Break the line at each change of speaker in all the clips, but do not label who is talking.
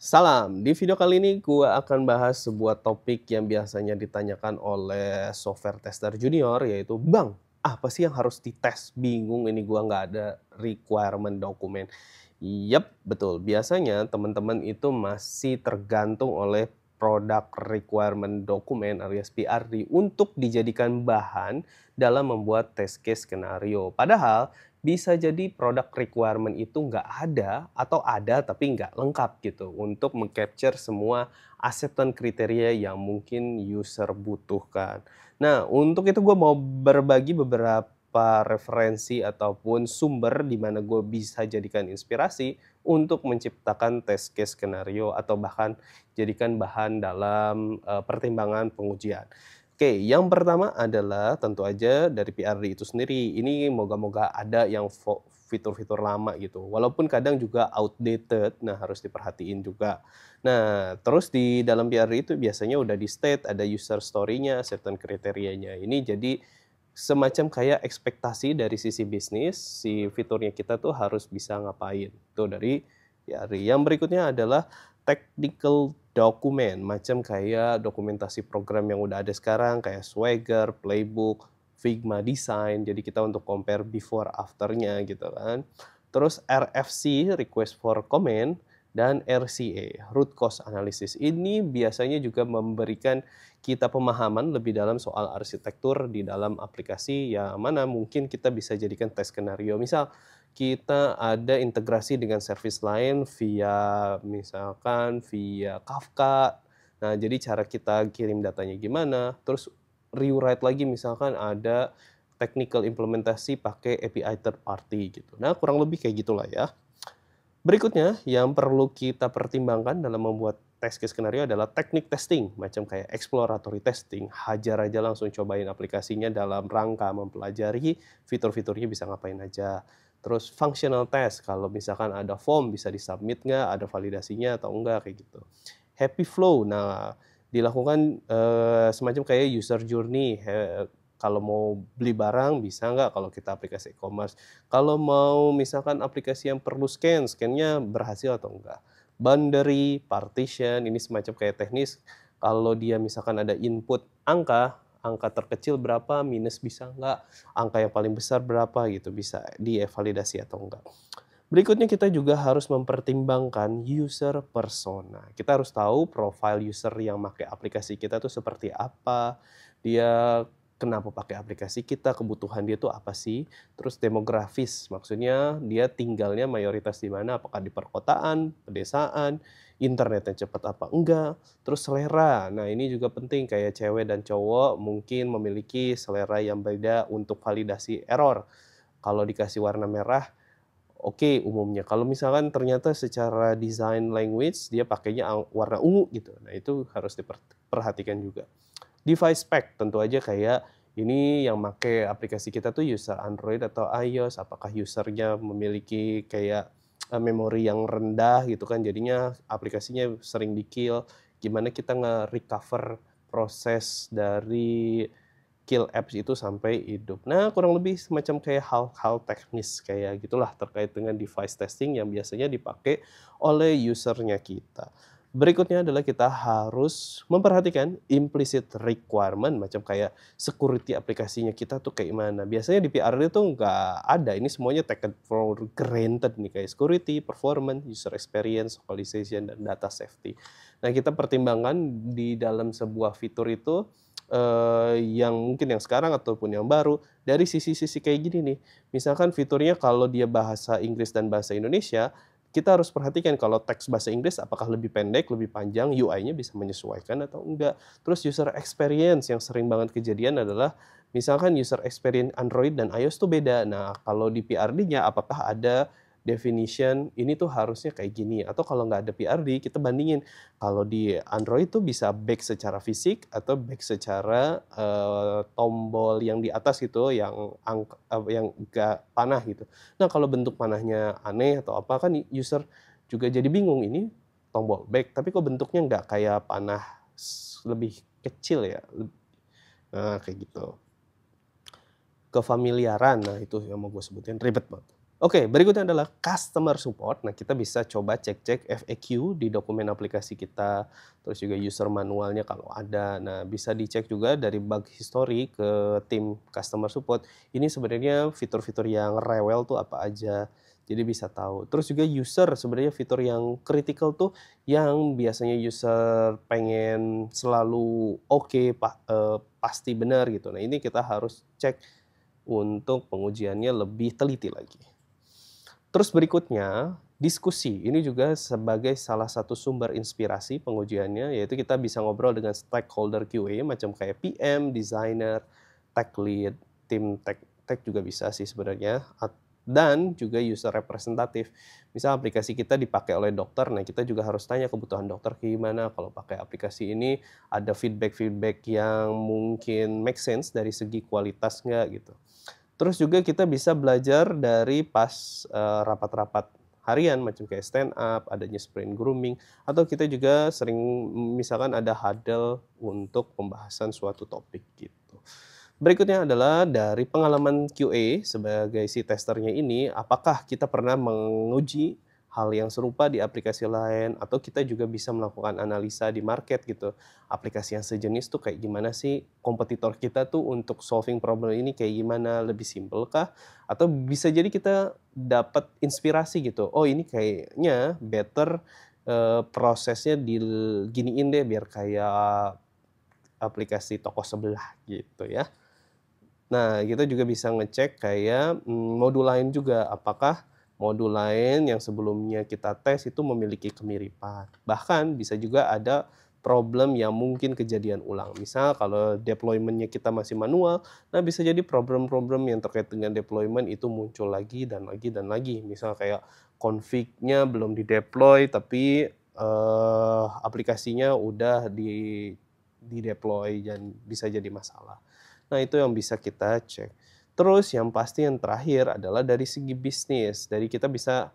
Salam, di video kali ini gue akan bahas sebuah topik yang biasanya ditanyakan oleh software tester junior, yaitu, "Bang, apa sih yang harus dites? Bingung ini gua nggak ada requirement dokumen." Yap, betul. Biasanya teman-teman itu masih tergantung oleh produk requirement dokumen alias PRD untuk dijadikan bahan dalam membuat test case skenario. Padahal bisa jadi produk requirement itu nggak ada atau ada tapi nggak lengkap gitu untuk meng-capture semua aset dan kriteria yang mungkin user butuhkan. Nah, untuk itu gue mau berbagi beberapa referensi ataupun sumber di mana gue bisa jadikan inspirasi untuk menciptakan test case skenario atau bahkan jadikan bahan dalam pertimbangan pengujian. Oke, yang pertama adalah tentu aja dari PRD itu sendiri. Ini moga-moga ada yang fitur-fitur lama gitu. Walaupun kadang juga outdated, nah harus diperhatiin juga. Nah, terus di dalam PRD itu biasanya udah di state, ada user story-nya, certain kriterianya. Ini jadi semacam kayak ekspektasi dari sisi bisnis, si fiturnya kita tuh harus bisa ngapain. Itu dari PRD. Yang berikutnya adalah technical dokumen, macam kayak dokumentasi program yang udah ada sekarang kayak Swagger, Playbook, Figma Design. Jadi kita untuk compare before afternya gitu kan. Terus RFC, request for comment, dan RCA, root cause analysis. Ini biasanya juga memberikan kita pemahaman lebih dalam soal arsitektur di dalam aplikasi yang mana mungkin kita bisa jadikan tes skenario. Misal kita ada integrasi dengan service lain misalkan via Kafka. Nah, jadi cara kita kirim datanya gimana, terus rewrite lagi misalkan ada technical implementasi pakai API third party gitu. Nah, kurang lebih kayak gitulah ya. Berikutnya yang perlu kita pertimbangkan dalam membuat test case skenario adalah teknik testing, macam kayak exploratory testing, hajar aja langsung cobain aplikasinya dalam rangka mempelajari fitur-fiturnya bisa ngapain aja. Terus functional test, kalau misalkan ada form bisa disubmit nggak, ada validasinya atau enggak, kayak gitu. Happy flow, nah dilakukan semacam kayak user journey, kalau mau beli barang bisa nggak kalau kita aplikasi e-commerce. Kalau mau misalkan aplikasi yang perlu scan-nya berhasil atau enggak. Boundary, partition, ini semacam kayak teknis, kalau dia misalkan ada input angka, angka terkecil berapa, minus bisa enggak, angka yang paling besar berapa gitu, bisa dievalidasi atau enggak. Berikutnya kita juga harus mempertimbangkan user persona. Kita harus tahu profile user yang pakai aplikasi kita tuh seperti apa, dia kenapa pakai aplikasi kita, kebutuhan dia tuh apa sih, terus demografis, maksudnya dia tinggalnya mayoritas di mana, apakah di perkotaan, pedesaan, internetnya cepat apa enggak, terus selera. Nah, ini juga penting kayak cewek dan cowok mungkin memiliki selera yang beda untuk validasi error. Kalau dikasih warna merah, oke, umumnya. Kalau misalkan ternyata secara design language dia pakainya warna ungu gitu. Nah, itu harus diperhatikan juga. Device spec tentu aja kayak ini yang make aplikasi kita tuh user Android atau iOS, apakah usernya memiliki kayak memori yang rendah gitu kan, jadinya aplikasinya sering di-kill. Gimana kita nge-recover proses dari kill apps itu sampai hidup. Nah, kurang lebih semacam kayak hal-hal teknis kayak gitulah terkait dengan device testing yang biasanya dipakai oleh usernya kita. Berikutnya adalah kita harus memperhatikan implicit requirement macam kayak security aplikasinya kita tuh kayak mana. Biasanya di PRD tuh nggak ada, ini semuanya taken for granted nih kayak security, performance, user experience, localization, dan data safety. Nah, kita pertimbangkan di dalam sebuah fitur itu yang mungkin yang sekarang ataupun yang baru, dari sisi-sisi kayak gini nih. Misalkan fiturnya kalau dia bahasa Inggris dan bahasa Indonesia, kita harus perhatikan kalau teks bahasa Inggris apakah lebih pendek, lebih panjang, UI-nya bisa menyesuaikan atau enggak. Terus user experience yang sering banget kejadian adalah misalkan user experience Android dan iOS tuh beda. Nah, kalau di PRD-nya apakah ada definition ini tuh harusnya kayak gini, atau kalau nggak ada PRD kita bandingin kalau di Android tuh bisa back secara fisik atau back secara tombol yang di atas gitu yang enggak panah gitu. Nah, kalau bentuk panahnya aneh atau apa kan user juga jadi bingung, ini tombol back tapi kok bentuknya nggak kayak panah lebih kecil ya, nah kayak gitu. Kefamiliaran, nah itu yang mau gue sebutin, ribet banget. Oke, berikutnya adalah customer support. Nah, kita bisa coba cek-cek FAQ di dokumen aplikasi kita, terus juga user manualnya kalau ada. Nah, bisa dicek juga dari bug history ke tim customer support. Ini sebenarnya fitur-fitur yang rewel tuh apa aja. Jadi bisa tahu. Terus juga user sebenarnya fitur yang critical tuh yang biasanya user pengen selalu oke, pasti benar gitu. Nah, ini kita harus cek untuk pengujiannya lebih teliti lagi. Terus berikutnya, diskusi. Ini juga sebagai salah satu sumber inspirasi pengujiannya, yaitu kita bisa ngobrol dengan stakeholder QA macam kayak PM, designer, tech lead, tim tech juga bisa sih sebenarnya, dan juga user representatif. Misal aplikasi kita dipakai oleh dokter, nah kita juga harus tanya kebutuhan dokter kayak gimana, kalau pakai aplikasi ini ada feedback-feedback yang mungkin make sense dari segi kualitas nggak gitu. Terus juga kita bisa belajar dari pas, rapat-rapat harian macam kayak stand up, adanya sprint grooming, atau kita juga sering misalkan ada huddle untuk pembahasan suatu topik gitu. Berikutnya adalah dari pengalaman QA sebagai si testernya ini, apakah kita pernah menguji hal yang serupa di aplikasi lain atau kita juga bisa melakukan analisa di market gitu. Aplikasi yang sejenis tuh kayak gimana sih, kompetitor kita tuh untuk solving problem ini kayak gimana, lebih simpel kah? Atau bisa jadi kita dapat inspirasi gitu, oh ini kayaknya better, prosesnya giniin deh biar kayak aplikasi toko sebelah gitu ya. Nah, kita juga bisa ngecek kayak, modul lain juga, apakah modul lain yang sebelumnya kita tes itu memiliki kemiripan. Bahkan bisa juga ada problem yang mungkin kejadian ulang. Misal kalau deployment-nya kita masih manual, nah bisa jadi problem-problem yang terkait dengan deployment itu muncul lagi dan lagi dan lagi. Misal kayak config-nya belum di-deploy tapi, aplikasinya udah di-deploy dan bisa jadi masalah. Nah, itu yang bisa kita cek. Terus yang pasti yang terakhir adalah dari segi bisnis. Dari kita bisa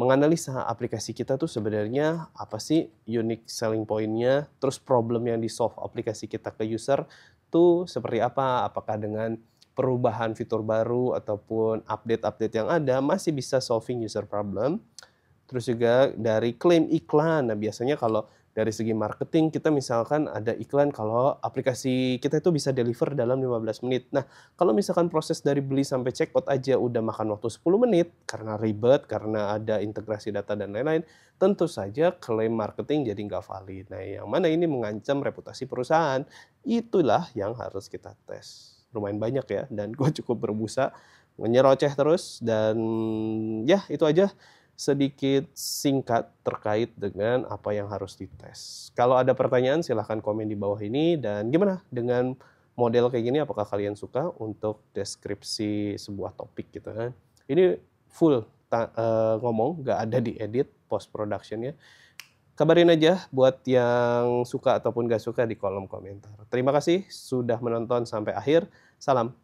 menganalisa aplikasi kita tuh sebenarnya apa sih unique selling point-nya, terus problem yang di-solve aplikasi kita ke user tuh seperti apa? Apakah dengan perubahan fitur baru ataupun update-update yang ada masih bisa solving user problem. Terus juga dari klaim iklan. Nah, biasanya kalau dari segi marketing kita misalkan ada iklan kalau aplikasi kita itu bisa deliver dalam 15 menit. Nah, kalau misalkan proses dari beli sampai checkout aja udah makan waktu 10 menit karena ribet, karena ada integrasi data dan lain-lain, tentu saja klaim marketing jadi nggak valid. Nah, yang mana ini mengancam reputasi perusahaan. Itulah yang harus kita tes. Lumayan banyak ya, dan gue cukup berbusa nyeroceh terus dan ya itu aja sedikit singkat terkait dengan apa yang harus dites. Kalau ada pertanyaan silahkan komen di bawah ini dan gimana dengan model kayak gini apakah kalian suka untuk deskripsi sebuah topik gitu kan. Ini full ngomong, nggak ada diedit post productionnya. Kabarin aja buat yang suka ataupun nggak suka di kolom komentar. Terima kasih sudah menonton sampai akhir. Salam.